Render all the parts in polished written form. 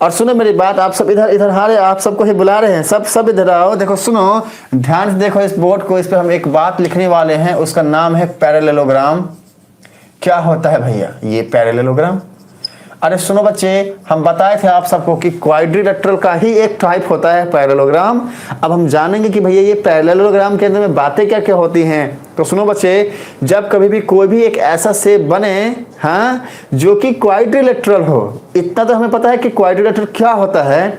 और सुनो मेरी बात, आप सब इधर इधर आ रहे, आप सबको ही बुला रहे हैं, सब इधर आओ। देखो सुनो, ध्यान से देखो इस बोर्ड को, इस पे हम एक बात लिखने वाले हैं, उसका नाम है पैरेललोग्राम। क्या होता है भैया ये पैरेललोग्राम? अरे सुनो बच्चे, हम बताए थे आप सबको कि क्वाड्रिलेटरल का ही एक टाइप होता है पैरेललोग्राम। अब हम जानेंगे कि भैया ये पैरेललोग्राम के अंदर में बातें क्या क्या होती हैं। तो सुनो बच्चे, जब कभी भी कोई भी एक ऐसा शेप बने, हाँ, जो कि क्वाड्रिलेटरल हो, इतना तो हमें पता है कि क्वाड्रिलेटरल क्या होता है,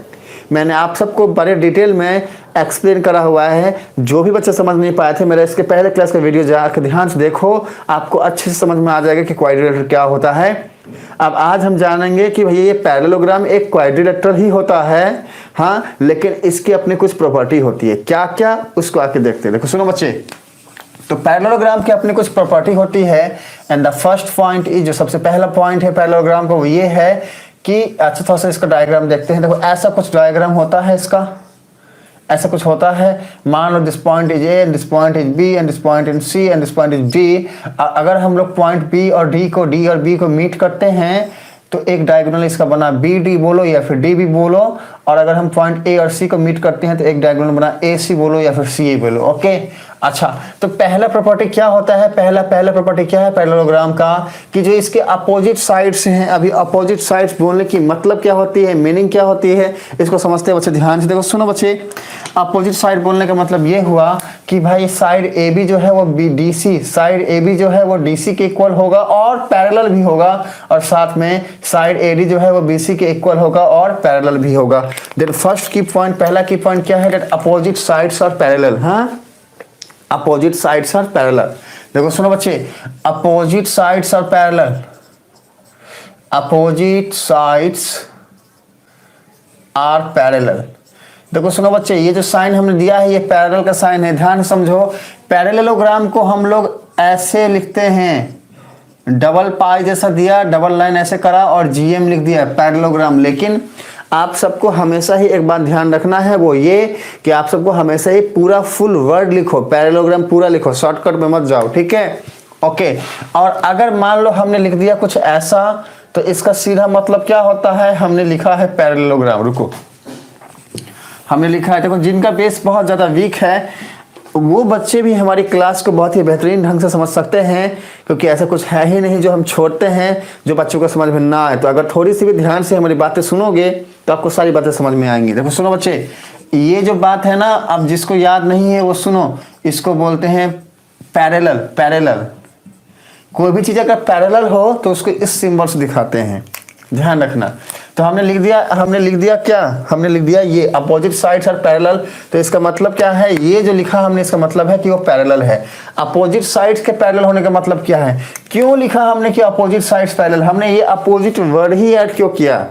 मैंने आप सबको बड़े डिटेल में एक्सप्लेन करा हुआ है। जो भी बच्चे समझ नहीं पाए थे, मेरा इसके पहले क्लास का वीडियो जाकर ध्यान से देखो, आपको अच्छे से समझ में आ जाएगा कि क्वाड्रिलेटरल क्या होता है। अब आज हम जानेंगे कि भैया ये पैरेललोग्राम एक क्वाड्रिलेटरल ही होता है, हाँ, लेकिन इसकी अपनी कुछ प्रॉपर्टी होती है। क्या क्या, उसको आके देखते हैं। देखो सुनो बच्चे, तो पैरेललोग्राम की अपनी कुछ प्रॉपर्टी होती है, and the first point is, जो सबसे पहला पॉइंट है पैरेललोग्राम का, वो ये है कि, अच्छा थोड़ा सा इसका डायग्राम देखते हैं। देखो ऐसा कुछ डायग्राम होता है इसका, ऐसा कुछ होता है। मान लो this point is A and this point is B and this point is C and this point is D. अगर हम लोग पॉइंट बी और डी और बी को मीट करते हैं तो एक डायगोनल इसका बना बी डी बोलो या फिर डी बी बोलो, और अगर हम पॉइंट ए और सी को मीट करते हैं तो एक डायगोनल बना ए सी बोलो या फिर सी ए बोलो। ओके, अच्छा, तो पहला प्रॉपर्टी क्या होता है, पहला प्रॉपर्टी क्या है पैरेललोग्राम का, कि जो इसके अपोजिट साइड्स हैं, अभी अपोजिट साइड्स बोलने की मतलब क्या होती है, मीनिंग क्या होती है, इसको समझते हैं बच्चे। ध्यान से देखो, सुनो बच्चे, अपोजिट साइड बोलने का मतलब ये हुआ कि भाई साइड ए बी जो है वो D C, side A B जो है वो डी सी के इक्वल होगा और पैरेलल भी होगा, और साथ में साइड ए डी जो है वो बी सी के इक्वल होगा और पैरेलल भी होगा। देन फर्स्ट की पॉइंट, पहला की पॉइंट क्या है, that opposite sides are parallel. हाँ, अपोजिट साइड्स आर पैरेलल। देखो सुनो बच्चे, opposite sides are parallel, opposite sides are parallel. देखो सुनो बच्चे, ये जो साइन हमने दिया है ये पैरेलल का साइन है। ध्यान समझो, पैरेललोग्राम को हम लोग ऐसे लिखते हैं, डबल पाई जैसा दिया, डबल लाइन ऐसे करा और जीएम लिख दिया पैरेललोग्राम। लेकिन आप सबको हमेशा ही एक बात ध्यान रखना है, वो ये कि आप सबको हमेशा ही पूरा फुल वर्ड लिखो, पैरेललोग्राम पूरा लिखो, शॉर्टकट में मत जाओ, ठीक है? ओके, और अगर मान लो हमने लिख दिया कुछ ऐसा, तो इसका सीधा मतलब क्या होता है, हमने लिखा है पैरेललोग्राम। रुको, हमने लिखा है, देखो जिनका बेस बहुत ज़्यादा वीक है वो बच्चे भी हमारी क्लास को बहुत ही बेहतरीन ढंग से समझ सकते हैं, क्योंकि ऐसा कुछ है ही नहीं जो हम छोड़ते हैं जो बच्चों को समझ में ना आए। तो अगर थोड़ी सी भी ध्यान से हमारी बातें सुनोगे तो आपको सारी बातें समझ में आएंगी। देखो सुनो बच्चे, ये जो बात है ना, अब जिसको याद नहीं है वो सुनो, इसको बोलते हैं पैरेलल। पैरेलल, कोई भी चीज़ अगर पैरेलल हो तो उसको इस सिंबल से दिखाते हैं, ध्यान रखना। तो हमने लिख दिया क्या, हमने लिख दिया ये अपोजिट साइड्स आर पैरेलल। तो इसका मतलब क्या है, ये जो लिखा हमने इसका मतलब है कि वो पैरेलल है। अपोजिट साइड्स के पैरेलल होने का मतलब क्या है, क्यों लिखा हमने कि अपोजिट साइड्स पैरेलल, हमने ये अपोजिट वर्ड ही ऐड क्यों किया,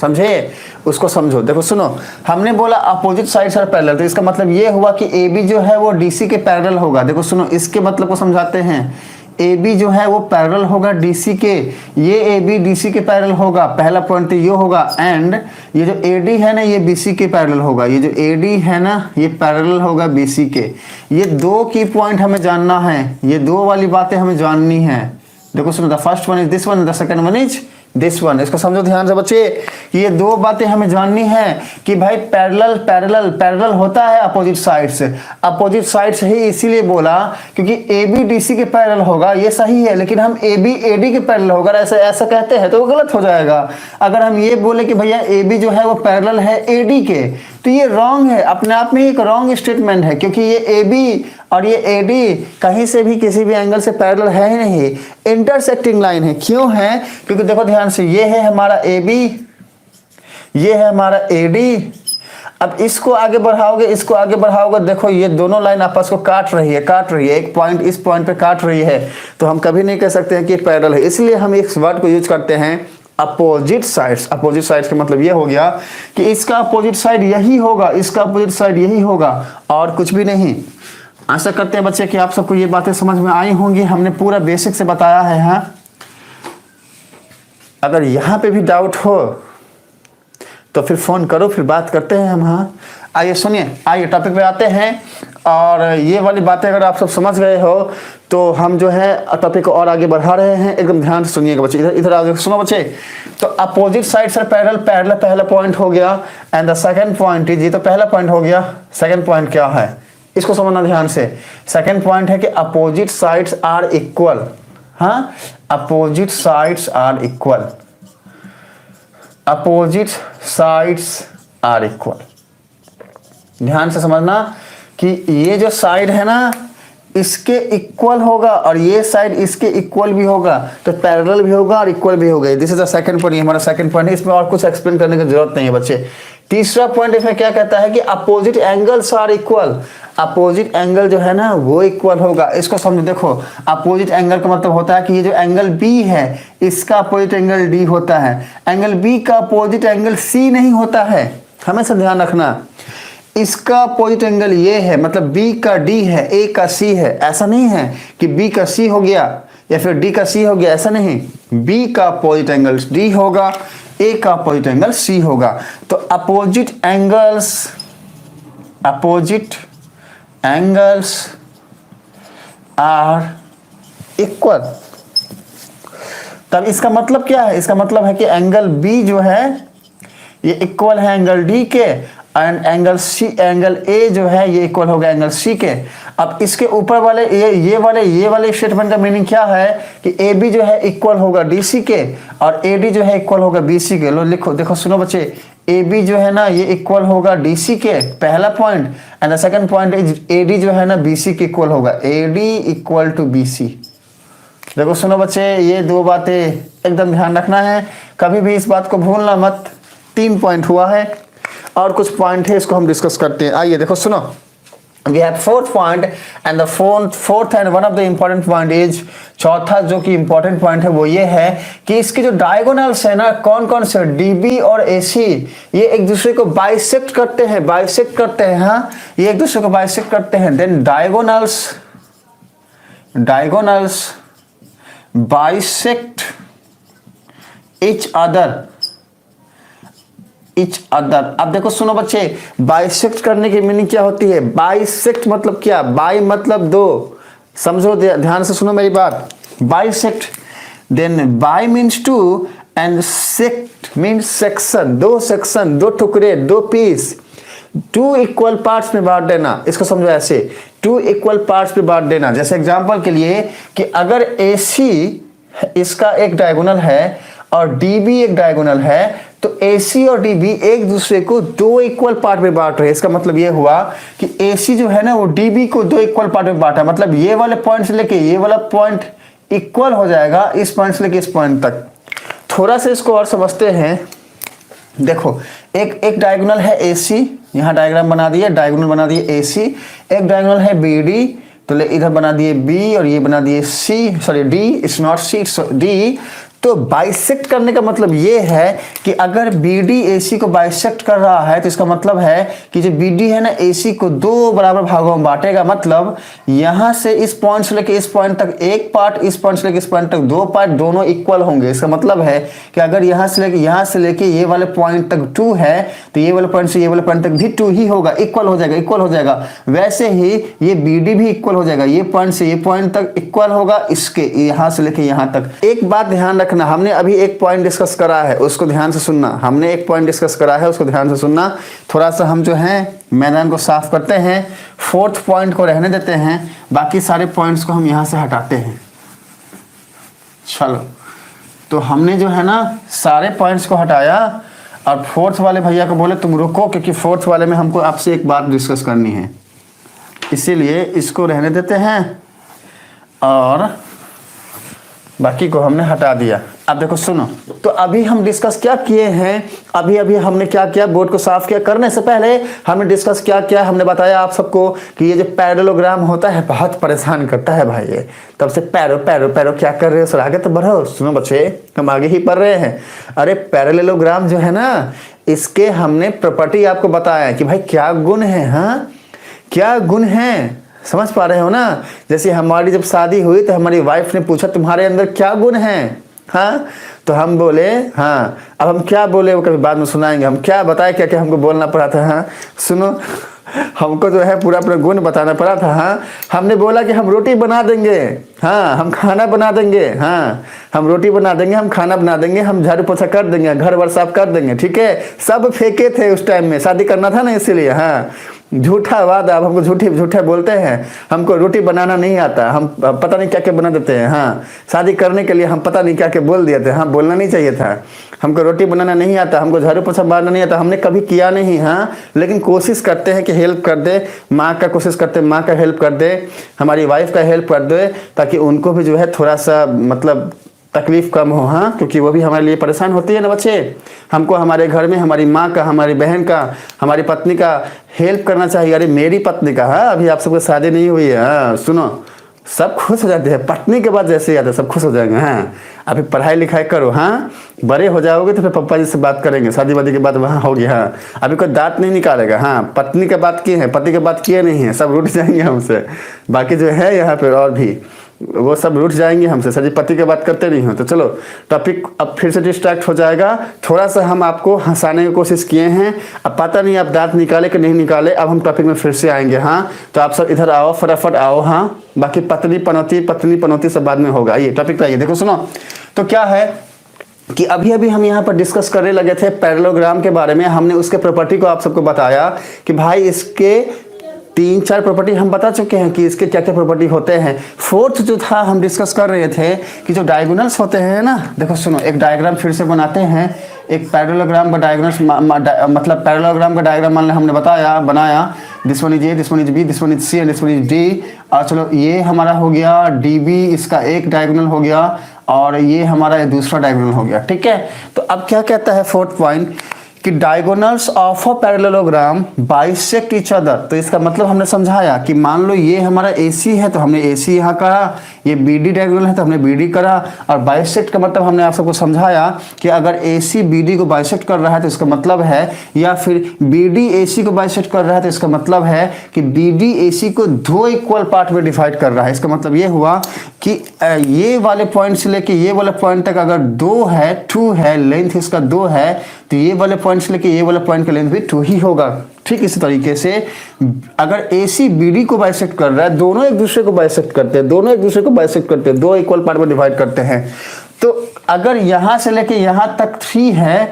समझे? उसको समझो। देखो सुनो, हमने बोला अपोजिट साइड्स आर पैरेलल, तो इसका मतलब ये हुआ कि ए बी जो है वो डी सी के पैरेलल होगा। देखो सुनो, इसके मतलब को समझाते हैं, ए बी जो है वो पैरेलल होगा डीसी के, ये ए बी डी सी के पैरेलल होगा, पहला पॉइंट तो ये होगा। एंड ये जो ए डी है ना ये बी सी के पैरेलल होगा, ये जो ए डी है ना ये पैरेलल होगा बी सी के। ये दो की पॉइंट हमें जानना है, ये दो वाली बातें हमें जाननी है। देखो सुनो, the first one is this one, the second one is this one. इसको समझो ध्यान से बच्चे, कि ये दो बातें हमें जाननी है कि भाई पैरेलल होता है अपोजिट साइड से। अपोजिट साइड से ही इसीलिए बोला क्योंकि ए बी डी सी के पैरेलल होगा, ये सही है, लेकिन हम ए बी ए डी के पैरेलल होगा ऐसा कहते हैं तो वो गलत हो जाएगा। अगर हम ये बोले कि भैया ए बी जो है वो पैरेलल है ए डी के, तो ये रॉन्ग है, अपने आप में एक रॉन्ग स्टेटमेंट है, क्योंकि ये ए बी और ये ए डी कहीं से भी किसी भी एंगल से पैरेलल है ही नहीं, इंटरसेक्टिंग लाइन है। क्यों है, क्योंकि देखो ध्यान से, ये है हमारा ए बी, ये है हमारा ए डी। अब इसको आगे बढ़ाओगे, इसको आगे बढ़ाओगे, देखो ये दोनों लाइन आपस को काट रही है, एक पॉइंट इस पॉइंट पे काट रही है, तो हम कभी नहीं कह सकते हैं कि पैरेलल है। इसलिए हम इस वर्ड को यूज करते हैं अपोजिट साइड्स। अपोजिट साइड्स का मतलब ये हो गया कि इसका अपोजिट साइड यही होगा, इसका अपोजिट साइड यही होगा और कुछ भी नहीं। आशा करते हैं बच्चे कि आप सबको ये बातें समझ में आई होंगी, हमने पूरा बेसिक से बताया है। हाँ, अगर यहाँ पे भी डाउट हो तो फिर फोन करो, फिर बात करते हैं हम। हाँ, आइए सुनिए, आइए टॉपिक पे आते हैं। और ये वाली बातें अगर आप सब समझ गए हो तो हम जो है टॉपिक को और आगे बढ़ा रहे हैं। एकदम ध्यान से सुनिएगा बच्चे, इधर इधर आगे सुनो बच्चे। तो opposite sides are parallel, parallel पहला पॉइंट हो गया। And the second point is, ये तो पहला पॉइंट हो गया। सेकंड पॉइंट क्या है इसको समझना ध्यान से। सेकंड पॉइंट है कि अपोजिट साइड्स आर इक्वल। हाँ, opposite sides are equal, opposite sides are equal. ध्यान से समझना कि ये जो साइड है ना इसके इक्वल होगा और ये साइड इसके इक्वल भी होगा, तो पैरेलल भी होगा और इक्वल भी होगा। This is the second point, हमारा सेकंड पॉइंट है। इसमें और कुछ एक्सप्लेन करने की जरूरत नहीं है बच्चे। तीसरा पॉइंट इसमें क्या कहता है कि opposite angles are equal, opposite angle जो है ना वो इक्वल होगा। इसको समझो, देखो अपोजिट एंगल का मतलब होता है कि ये जो एंगल बी है इसका अपोजिट एंगल डी होता है, एंगल बी का अपोजिट एंगल सी नहीं होता है, हमेशा ध्यान रखना। इसका अपोजिट एंगल ये है, मतलब B का D है, A का C है। ऐसा नहीं है कि B का C हो गया या फिर D का C हो गया, ऐसा नहीं। B का अपोजिट एंगल D होगा, A का अपोजिट एंगल C होगा। तो अपोजिट एंगल्स आर इक्वल। तब इसका मतलब क्या है? इसका मतलब है कि एंगल B जो है ये इक्वल है एंगल D के, and angle C, angle A जो है ये इक्वल होगा एंगल सी के। अब इसके ऊपर वाले ये वाले स्टेटमेंट का मीनिंग क्या है कि ए बी जो है इक्वल होगा डी सी के और ए डी जो है इक्वल होगा बी सी के। लो लिखो, देखो सुनो बच्चे, ए बी जो है ना ये इक्वल होगा डी सी के, पहला पॉइंट। And the second point is A D जो है ना बी सी के इक्वल होगा, A D equal to B C. देखो सुनो बच्चे, ये दो बातें एकदम ध्यान रखना है, कभी भी इस बात को भूलना मत। 3 पॉइंट हुआ है और कुछ पॉइंट है, इसको हम डिस्कस करते हैं। आइए देखो सुनो, we have fourth point and the fourth and one of the important point is, चौथा जो कि इंपॉर्टेंट पॉइंट है वो ये है कि इसके जो डायगोनल्स है ना, कौन कौन से, डीबी और एसी, ये एक दूसरे को बाइसेक्ट करते हैं, हाँ, ये एक दूसरे को बाइसेक्ट करते हैं। Then diagonals bisect each other. अब देखो सुनो बच्चे, बाइसेक्ट करने की मीनिंग क्या होती है? बाइसेक्ट मतलब क्या? बाई मतलब दो, समझो ध्यान से सुनो मेरी बात। Bisect, then bi means two and sect means section, दो सेक्शन, दो टुकड़े, दो पीस, 2 इक्वल पार्ट्स में बांट देना। इसको समझो ऐसे, 2 इक्वल पार्ट्स में बांट देना। जैसे एग्जांपल के लिए कि अगर AC इसका एक डायगोनल है और DB एक डायगोनल है, तो AC और DB एक दूसरे को 2 इक्वल पार्ट में बांट रहे हैं। इसका मतलब ये हुआ कि AC जो है ना वो DB को 2 इक्वल पार्ट में बांटा, मतलब ये वाले पॉइंट से लेके ये वाला पॉइंट इक्वल हो जाएगा इस पॉइंट से लेके इस पॉइंट तक। थोड़ा सा इसको और समझते हैं। देखो एक डायगोनल है AC, यहाँ डायग्राम बना दिए, डायगोनल बना दिए AC। एक डायगोनल है BD, तो इधर बना दिए B और ये बना दिए C, sorry D, it's not C, it's D। तो बाइसेक्ट करने का मतलब ये है कि अगर BD AC को बाइसेक्ट कर रहा है तो इसका मतलब है कि जो BD है ना AC को 2 बराबर भागों में बांटेगा। मतलब यहां से इस पॉइंट से लेकर इस पॉइंट तक एक पार्ट, इस पॉइंट से लेकर इस पॉइंट तक 2 पार्ट, दोनों इक्वल होंगे। इसका मतलब है कि अगर यहां से लेके ये वाले पॉइंट तक 2 है तो ये वाले पॉइंट से ये वाले पॉइंट तक भी 2 ही होगा, इक्वल हो जाएगा। वैसे ही ये BD भी इक्वल हो जाएगा, ये पॉइंट से ये पॉइंट तक इक्वल होगा, इसके यहां से लेके यहां तक। एक बात ध्यान रखना, हमने अभी एक पॉइंट डिस्कस करा है, उसको ध्यान से सुनना। थोड़ा सा हम जो है मैदान को साफ करते हैं, 4th पॉइंट को रहने देते हैं, बाकी सारे पॉइंट्स को हम यहां से हटाते हैं। चलो, तो हमने जो है ना सारे पॉइंट्स को हटाया और 4th वाले भैया को बोले तुम रुको, क्योंकि 4th वाले में हमको आपसे एक बात डिस्कस करनी है, इसीलिए इसको रहने देते हैं और बाकी को हमने हटा दिया। अब देखो सुनो, तो अभी हम डिस्कस क्या किए हैं, अभी हमने क्या किया, बोर्ड को साफ किया। करने से पहले हमने डिस्कस क्या किया, हमने बताया आप सबको कि ये जो पैरेललोग्राम होता है बहुत परेशान करता है भाई। ये तब से पैरो क्या कर रहे हो सर, आगे तो बढ़ो। सुनो बच्चे, हम आगे ही पढ़ रहे हैं। अरे पैरेललोग्राम जो है ना, इसके हमने प्रॉपर्टी आपको बताया कि भाई क्या गुण है, हाँ क्या गुण है, समझ पा रहे हो ना। जैसे हमारी जब शादी हुई तो हमारी वाइफ ने पूछा तुम्हारे अंदर क्या गुण है, हाँ, तो हम बोले हाँ। अब हम क्या बोले वो कभी बाद में सुनाएंगे, हम क्या बताए, क्या क्या हमको बोलना पड़ा था। हाँ सुनो, हमको जो है पूरा अपना गुण बताना पड़ा था। हाँ, हमने बोला कि हम रोटी बना देंगे, हाँ हम खाना बना देंगे, हाँ हम रोटी बना देंगे, हम खाना बना देंगे, हम झाड़ू पोछा कर देंगे, घर वर साफ कर देंगे, ठीक है। सब फेंके थे उस टाइम में, शादी करना था ना इसीलिए। हाँ, झूठा वादा, अब हमको झूठे बोलते हैं, हमको रोटी बनाना नहीं आता, हम पता नहीं क्या क्या बना देते हैं। हाँ, शादी करने के लिए हम पता नहीं क्या क्या बोल दिए थे। हाँ, बोलना नहीं चाहिए था। हमको रोटी बनाना नहीं आता, हमको झाड़ू पोछा मारना नहीं आता, हमने कभी किया नहीं। हाँ, लेकिन कोशिश करते हैं कि हेल्प कर दे, माँ का कोशिश करते हैं, माँ का हेल्प कर दे, हमारी वाइफ का हेल्प कर दे, ताकि उनको भी जो है थोड़ा सा मतलब तकलीफ कम हो। हाँ, क्योंकि वो भी हमारे लिए परेशान होती है ना बच्चे। हमको हमारे घर में हमारी माँ का, हमारी बहन का, हमारी पत्नी का हेल्प करना चाहिए। अरे मेरी पत्नी का, हाँ अभी आप सबको शादी नहीं हुई है, हाँ सुनो, सब खुश हो जाते हैं पत्नी के बाद, जैसे याद है सब खुश हो जाएंगे। हाँ, अभी पढ़ाई लिखाई करो, हाँ बड़े हो जाओगे तो फिर पापा जी से बात करेंगे, शादी वादी के बाद वहाँ होगी। हाँ, अभी कोई दांत नहीं निकालेगा। हाँ, पत्नी के बात किए हैं, पति के बात किए नहीं है, सब रूठ जाएंगे हमसे। बाकी जो है यहाँ पे और भी वो सब रूठ जाएंगे हमसे, सर जी पति की बात करते नहीं हो। तो चलो टॉपिक अब फिर से डिस्ट्रैक्ट हो जाएगा। थोड़ा सा हम आपको हंसाने की कोशिश किए हैं, अब पता नहीं आप दांत निकाले कि नहीं निकाले। अब हम टॉपिक में फिर से आएंगे। हाँ, तो आप सब इधर आओ, फटाफट आओ। हाँ, बाकी पत्नी पनौती सब बाद में होगा। ये टॉपिक पे आइए, देखो सुनो। तो क्या है कि अभी अभी हम यहाँ पर डिस्कस करने लगे थे पैरेललोग्राम के बारे में। हमने उसके प्रॉपर्टी को आप सबको बताया कि भाई इसके 3-4 प्रॉपर्टी हम बता चुके हैं कि इसके क्या क्या प्रॉपर्टी होते हैं। फोर्थ जो था हम डिस्कस कर रहे थे कि जो डायगोनल्स होते हैं ना, देखो सुनो, एक डायग्राम फिर से बनाते हैं। एक पैरेललोग्राम का डायगोनल्स मतलब पैरेललोग्राम का डायग्राम मान हमने बनाया, this one is A, this one is B, this one is C and this one is D. और चलो ये हमारा हो गया डी बी, इसका एक डायगोनल हो गया, और ये हमारा दूसरा डायगोनल हो गया, ठीक है। तो अब क्या कहता है फोर्थ पॉइंट कि diagonals of a parallelogram bisect each other. तो इसका मतलब हमने समझाया कि मान लो ये हमारा AC है तो हमने AC यहाँ करा, ये BD डायगोनल है तो हमने BD करा। और बाइसेक्ट का मतलब हमने आप सबको समझाया कि अगर AC BD को बाइसेक्ट कर रहा है तो इसका मतलब है, या फिर BD AC को बाइसेक्ट कर रहा है तो इसका मतलब है कि BD AC को 2 इक्वल पार्ट में डिवाइड कर रहा है। इसका मतलब ये हुआ कि ये वाले पॉइंट से लेके ये वाले पॉइंट तक अगर 2 है, 2 है, लेंथ इसका 2 है, तो ये वाले पॉइंट से लेके ये वाले पॉइंट का लेंथ भी 2 ही होगा। ठीक इसी तरीके से अगर AC BD को बाइसेक्ट कर रहा है, दोनों एक दूसरे को बाइसेक्ट करते हैं, 2 इक्वल पार्ट में डिवाइड करते हैं। तो अगर यहां से लेके यहां तक 3 है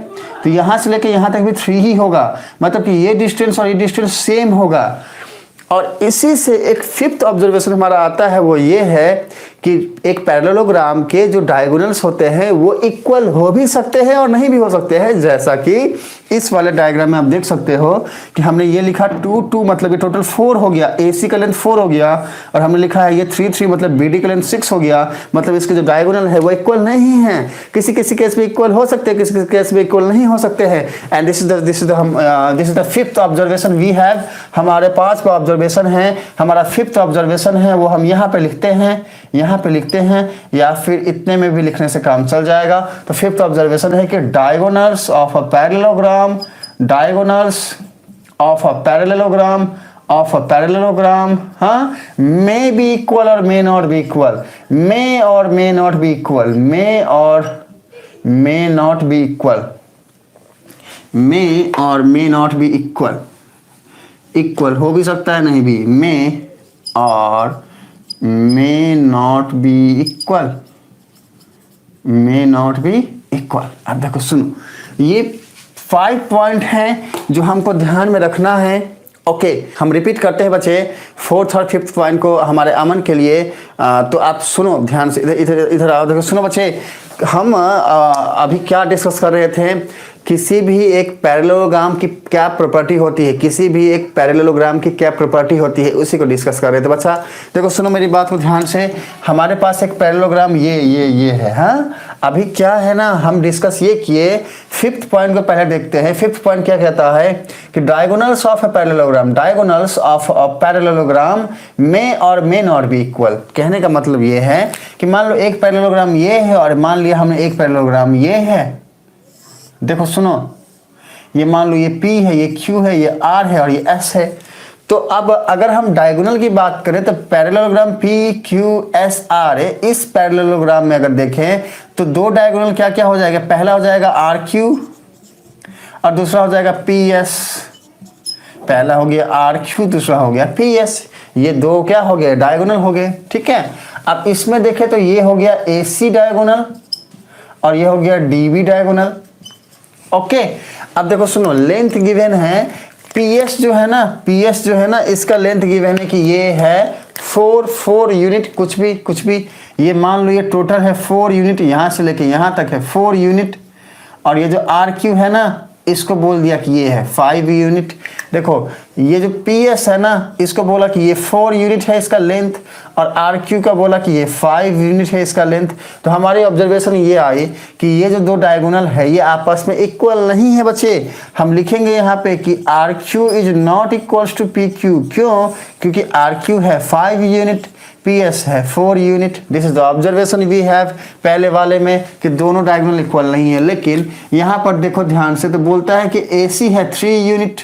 तो यहां से लेके यहां तक भी 3 ही होगा, मतलब कि ये डिस्टेंस और ये डिस्टेंस सेम होगा। और इसी से एक फिफ्थ ऑब्जर्वेशन हमारा आता है, वो ये है कि एक पैरेललोग्राम के जो डायगोनल्स होते हैं वो इक्वल हो भी सकते हैं और नहीं भी हो सकते हैं। जैसा कि इस वाले डायग्राम में आप देख सकते हो कि हमने ये लिखा 2 2 मतलब ये टोटल 4 हो गया, AC का लेंथ 4 हो गया, और हमने लिखा है ये 3 3 मतलब BD का लेंथ 6 हो गया। मतलब इसके जो डायगोनल है वो इक्वल नहीं है। किसी किसी केस में इक्वल हो सकते हैं, किसी किसी केस में इक्वल नहीं हो सकते हैं। And this is the fifth observation we have. हमारे पास जो ऑब्जर्वेशन है, हमारा फिफ्थ ऑब्जर्वेशन है, वो हम यहाँ पे लिखते हैं, यहाँ पे लिखते हैं, या फिर इतने में भी लिखने से काम चल जाएगा। तो फिफ्थ ऑब्जर्वेशन है कि diagonals of a parallelogram, diagonals of a parallelogram हाँ मे बी इक्वल और मे नॉट बी इक्वल, मे और मे नॉट बी इक्वल, मे और मे नॉट बी इक्वल, मे और may not be equal, equal हो भी सकता है नहीं भी, मे और may not be equal, may not be equal. अब देखो सुनो, ये 5 पॉइंट हैं जो हमको ध्यान में रखना है। ओके, हम रिपीट करते हैं बच्चे 4th और 5th पॉइंट को हमारे अमन के लिए। तो आप सुनो ध्यान से, इधर आओ, देखो सुनो बच्चे, हम अभी क्या डिस्कस कर रहे थे, किसी भी एक पैरेललोग्राम की क्या प्रॉपर्टी होती है, किसी भी एक पैरेललोग्राम की क्या प्रॉपर्टी होती है, उसी को डिस्कस कर रहे थे। बच्चा देखो सुनो मेरी बात को ध्यान से, हमारे पास एक पैरेललोग्राम ये है। हाँ, अभी क्या है ना, हम डिस्कस ये किए, 5th पॉइंट को पहले देखते हैं। 5th पॉइंट क्या कहता है कि diagonals of a parallelogram, diagonals of a parallelogram may और मे नॉट बी इक्वल। कहने का मतलब ये है कि मान लो एक पैरेललोग्राम ये है और मान लिया हमने एक पैरेललोग्राम ये है। देखो सुनो, ये मान लो ये P है, ये Q है, ये R है और ये S है। तो अब अगर हम डायगोनल की बात करें तो पैरेललोग्राम PQSR है। इस पैरेललोग्राम में अगर देखें तो 2 डायगोनल क्या क्या हो जाएगा, पहला हो जाएगा RQ और दूसरा हो जाएगा PS। पहला हो गया आर क्यू, दूसरा हो गया पी एस। ये दो क्या हो गए, डायगोनल हो गए, ठीक है। अब इसमें देखें तो ये हो गया ए सी डायगोनल और ये हो गया डी बी डायगोनल। ओके, अब देखो सुनो, लेंथ गिवन है पी एस जो है ना, पी एस जो है ना, इसका लेंथ गिवन है कि ये है 4 यूनिट, कुछ भी ये मान लो, ये टोटल है 4 यूनिट, यहां से लेके यहां तक है 4 यूनिट। और ये जो आर क्यू है ना, इसको बोल दिया कि ये है 5 यूनिट। देखो ये जो पी एस है ना, इसको बोला कि ये 4 यूनिट है इसका लेंथ, और आर क्यू का बोला कि ये 5 यूनिट है इसका लेंथ। तो हमारी ऑब्जर्वेशन ये आई कि ये जो दो डायगोनल है ये आपस में इक्वल नहीं है बच्चे। हम लिखेंगे यहाँ पे कि R Q is not equals to P Q. क्यों? क्योंकि आर क्यू है 5 यूनिट, पी एस है 4 unit. This is the observation we have पहले वाले में कि दोनों डायगोनल इक्वल नहीं है। लेकिन यहाँ पर देखो ध्यान से, तो बोलता है कि ए सी है 3 यूनिट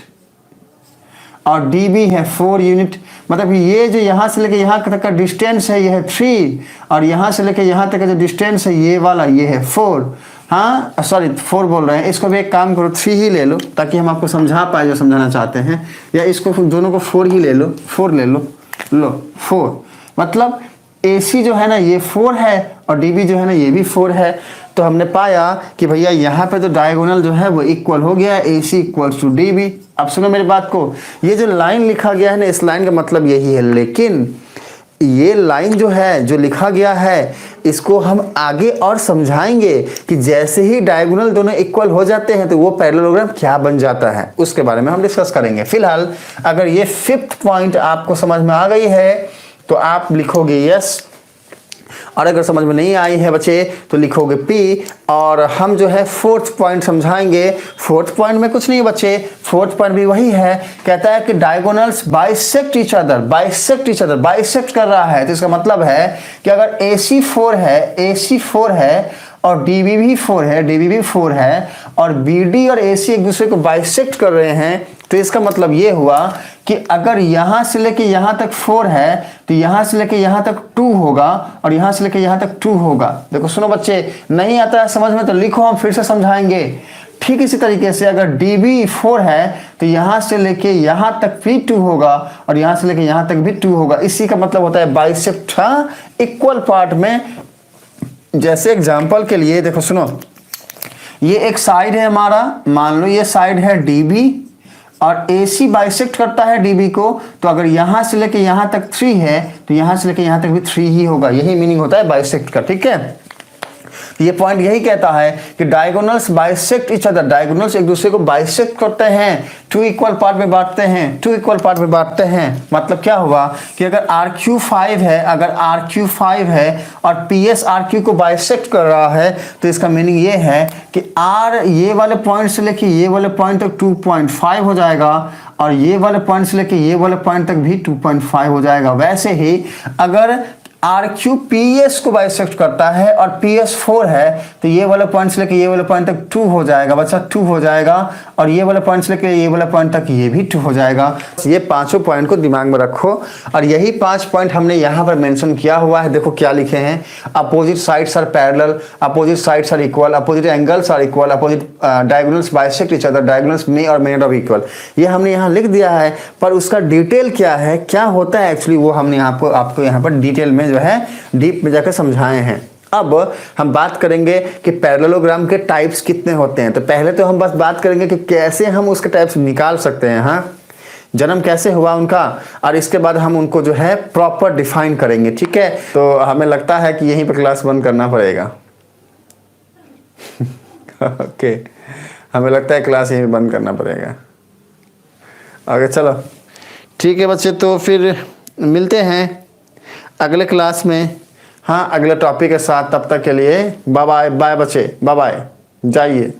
और डी बी है 4 यूनिट। मतलब ये जो यहाँ से लेके यहाँ तक का डिस्टेंस है ये है 3, और यहाँ से लेके यहाँ तक का जो डिस्टेंस है ये वाला ये है 4। हाँ सॉरी 4 बोल रहे हैं, इसको भी एक काम करो 3 ही ले लो ताकि हम आपको समझा पाए जो समझाना चाहते हैं, या इसको दोनों को 4 ही ले लो, 4 ले लो, 4। मतलब AC जो है ना ये 4 है और DB जो है ना ये भी 4 है। तो हमने पाया कि भैया यहाँ पे तो डायगोनल जो है वो इक्वल हो गया, AC इक्वल्स टू DB। अब सुनो मेरी बात को, ये जो लाइन लिखा गया है ना, इस लाइन का मतलब यही है। लेकिन ये लाइन जो है जो लिखा गया है, इसको हम आगे और समझाएंगे कि जैसे ही डायगोनल दोनों इक्वल हो जाते हैं तो वो पैरेललोग्राम क्या बन जाता है, उसके बारे में हम डिस्कस करेंगे। फिलहाल अगर ये 5th पॉइंट आपको समझ में आ गई है तो आप लिखोगे यस, और अगर समझ में नहीं आई है बच्चे तो लिखोगे पी। और हम जो है 4th पॉइंट समझाएंगे। 4th पॉइंट में कुछ नहीं बच्चे, 4th पॉइंट भी वही है, कहता है कि diagonals bisect each other, bisect कर रहा है। तो इसका मतलब है कि अगर AC 4 है और DB भी 4 है, DB भी 4 है, और BD और AC एक दूसरे को बाइसेक्ट कर रहे हैं, तो इसका मतलब ये हुआ कि अगर यहां से लेके यहां तक 4 है तो यहां से लेके यहां तक 2 होगा, और यहां से लेके यहां तक 2 होगा। देखो सुनो बच्चे, नहीं आता है समझ में तो लिखो, हम फिर से समझाएंगे। ठीक इसी तरीके से अगर DB 4 है तो यहां से लेके यहां तक भी 2 होगा, और यहां से लेके यहां तक भी 2 होगा। इसी का मतलब होता है बाइसेक्ट इक्वल पार्ट में। जैसे एग्जाम्पल के लिए देखो सुनो, ये एक साइड है हमारा, मान लो ये साइड है DB और AC बाइसेक्ट करता है DB को, तो अगर यहां से लेके यहां तक 3 है तो यहां से लेके यहां तक भी 3 ही होगा। यही मीनिंग होता है बाइसेक्ट का, ठीक है। ये पॉइंट यही कहता है कि diagonals bisect each other, diagonals एक दूसरे को बाइसेक्ट करते हैं, 2 इक्वल पार्ट में बांटते हैं। मतलब क्या हुआ कि अगर RQ5 है और PS RQ को बाइसेक्ट कर रहा है, तो इसका मीनिंग ये है कि R ये वाले पॉइंट से लेके ये वाले पॉइंट तक 2.5 हो जाएगा, और ये वाले पॉइंट से लेके ये वाले पॉइंट तक भी 2.5 हो जाएगा। वैसे ही अगर RQ PS को बाइसेक्ट करता है और PS 4 है तो ये वाला पॉइंट से लेके ये वाला पॉइंट तक 2 हो जाएगा बच्चा, 2 हो जाएगा, और ये वाला पॉइंट से लेके ये वाला पॉइंट तक ये भी 2 हो जाएगा। ये पांचों पॉइंट को दिमाग में रखो, और यही 5 पॉइंट हमने यहाँ पर मेंशन किया हुआ है। देखो क्या लिखे हैं, opposite sides are parallel, opposite sides are equal, opposite angles are equal, opposite diagonals bisect each other, diagonals may और मे नॉट बी इक्वल। ये हमने यहाँ लिख दिया है, पर उसका डिटेल क्या है, क्या होता है एक्चुअली, वो हमने आपको यहाँ पर डिटेल में जो है डीप में जाकर समझाए हैं। अब हम बात करेंगे कि पैरेललोग्राम के टाइप्स कितने होते हैं। तो पहले तो हम बस बात करेंगे कि कैसे हम उसके टाइप्स निकाल सकते हैं, हाँ, जन्म कैसे हुआ उनका, और इसके बाद हम उनको जो है प्रॉपर डिफाइन करेंगे, ठीक है। तो हमें लगता है कि यहीं पर क्लास बंद करना पड़ेगा। ओके, हमें लगता है क्लास यहीं बंद करना पड़ेगा। आगे चलो, ठीक है बच्चे, तो फिर मिलते हैं अगले क्लास में, हाँ, अगले टॉपिक के साथ। तब तक के लिए बाय बाय बच्चे, बाय बाय, जाइए।